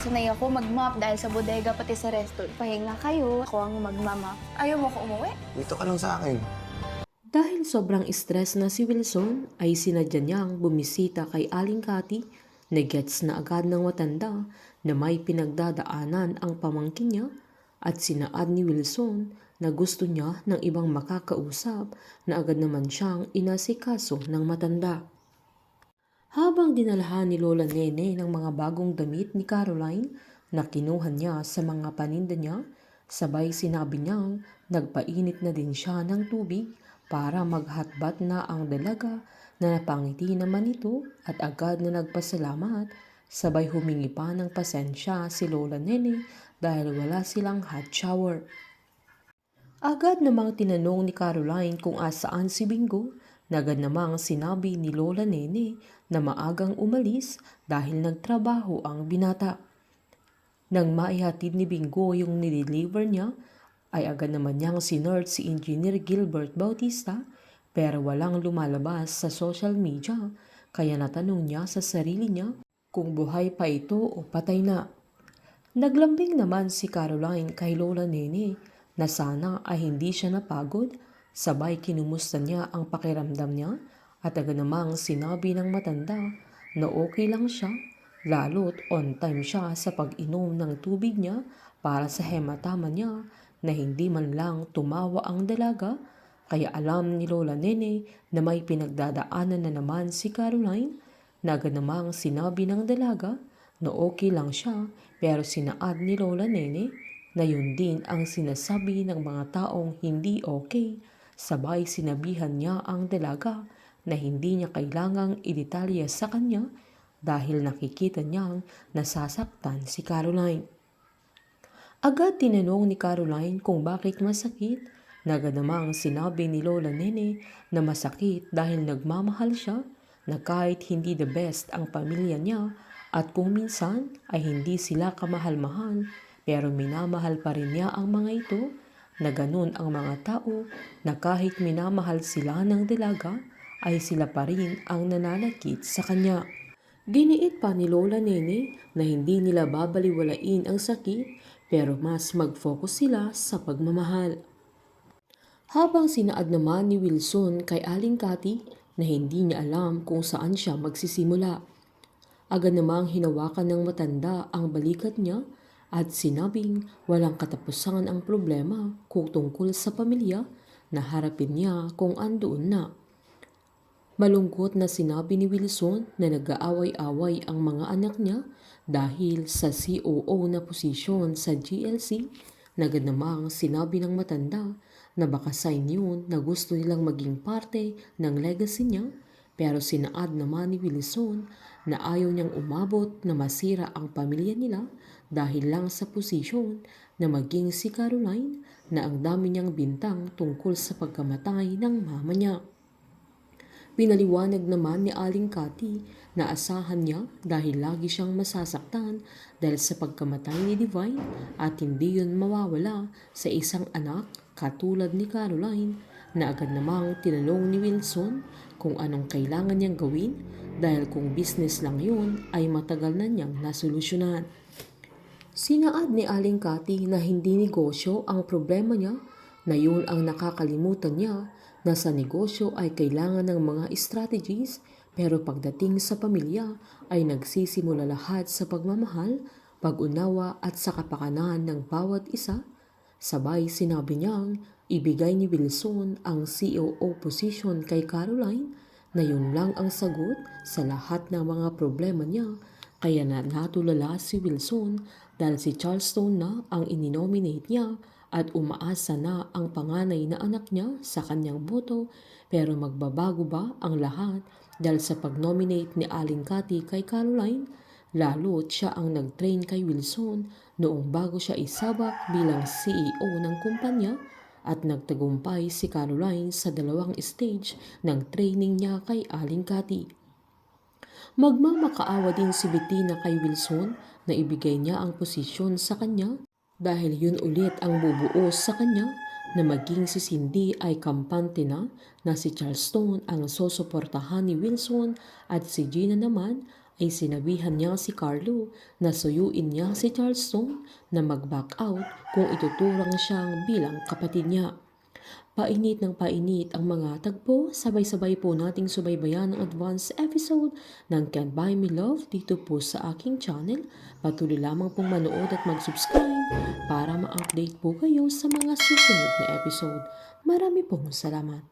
Sanay ako mag-mop dahil sa bodega pati sa restaurant. Pahinga kayo, ako ang magmamap. Ayaw mo ko umuwi? Dito ka lang sa akin. Dahil sobrang stress na si Wilson ay sinadya niyang bumisita kay Aling Cathy na gets na agad ng matanda na may pinagdadaanan ang pamangkin niya at sinaad ni Wilson na gusto niya ng ibang makakausap na agad naman siyang inasikaso ng matanda. Habang dinalahan ni Lola Nene ng mga bagong damit ni Caroline na kinuha niya sa mga paninda niya, sabay sinabi niyang nagpainit na din siya ng tubig para maghatbat na ang dalaga na napangiti naman ito at agad na nagpasalamat, sabay humingi pa ng pasensya si Lola Nene dahil wala silang hot shower. Agad namang tinanong ni Caroline kung asaan si Bingo. Agad namang sinabi ni Lola Nene na maagang umalis dahil nagtrabaho ang binata. Nang maihatid ni Bingo yung nideliver niya, ay agad naman niyang sinert si Engineer Gilbert Bautista pero walang lumalabas sa social media kaya natanong niya sa sarili niya kung buhay pa ito o patay na. Naglambing naman si Caroline kay Lola Nene na sana ay hindi siya napagod, sabay kinumusta niya ang pakiramdam niya at agad namang sinabi ng matanda na okay lang siya, lalo't on time siya sa pag-inom ng tubig niya para sa hematama niya na hindi man lang tumawa ang dalaga, kaya alam ni Lola Nene na may pinagdadaanan na naman si Caroline na agad namang sinabi ng dalaga na okay lang siya pero sinaad ni Lola Nene na yun din ang sinasabi ng mga taong hindi okay. Sabay sinabihan niya ang dalaga na hindi niya kailangang idetalye sa kanya dahil nakikita niyang nasasaktan si Caroline. Agad tinanong ni Caroline kung bakit masakit. Agad namang sinabi ni Lola Nene na masakit dahil nagmamahal siya na kahit hindi the best ang pamilya niya at kung minsan ay hindi sila kamahal-mahal pero minamahal pa rin niya ang mga ito, na ganun ang mga tao na kahit minamahal sila ng dalaga ay sila pa rin ang nananakit sa kanya. Giniit pa ni Lola Nene na hindi nila babaliwalain ang sakit pero mas mag-focus sila sa pagmamahal. Habang sinaad naman ni Wilson kay Aling Cathy na hindi niya alam kung saan siya magsisimula. Agad namang hinawakan ng matanda ang balikat niya at sinabing walang katapusan ang problema kung tungkol sa pamilya na harapin niya kung andoon na. Malungkot na sinabi ni Wilson na nag-aaway-away ang mga anak niya dahil sa COO na posisyon sa GLC. Agad namang sinabi ng matanda na baka sign yun na gusto nilang maging parte ng legacy niya pero sinaad naman ni Wilson na ayaw niyang umabot na masira ang pamilya nila dahil lang sa posisyon na maging si Caroline na ang dami niyang bintang tungkol sa pagkamatay ng mama niya. Pinaliwanag naman ni Aling Cathy na asahan niya dahil lagi siyang masasaktan dahil sa pagkamatay ni Divine at hindi yun mawawala sa isang anak katulad ni Caroline na agad namang tinanong ni Wilson kung anong kailangan niyang gawin dahil kung business lang yun ay matagal na niyang nasolusyonan. Sinaad ni Aling Cathy na hindi negosyo ang problema niya, na yun ang nakakalimutan niya na sa negosyo ay kailangan ng mga strategies pero pagdating sa pamilya ay nagsisimula lahat sa pagmamahal, pag-unawa at sa kapakanan ng bawat isa. Sabay sinabi niyang ibigay ni Wilson ang COO position kay Caroline na yun lang ang sagot sa lahat ng mga problema niya. Kaya natulala si Wilson dahil si Charleston na ang ininominate niya at umaasa na ang panganay na anak niya sa kanyang boto pero magbabago ba ang lahat dahil sa pag-nominate ni Aling Cathy kay Caroline? Lalo't siya ang nag-train kay Wilson noong bago siya isabak bilang CEO ng kumpanya at nagtagumpay si Caroline sa 2 stage ng training niya kay Aling Cathy. Magmamakaawa din si Bettina kay Wilson na ibigay niya ang posisyon sa kanya dahil yun ulit ang bubuo sa kanya na maging si Cindy ay kampante na si Charleston ang susuportahan ni Wilson at si Gina naman ay sinabihan niya si Carlo na suyuin niya si Charleston na mag-back out kung ituturang siyang bilang kapatid niya. Painit ng painit ang mga tagpo, sabay-sabay po nating subaybayan ang advance episode ng Can't Buy Me Love dito po sa aking channel. Patuloy lamang pong manood at mag-subscribe para ma-update po kayo sa mga susunod na episode. Marami pong salamat.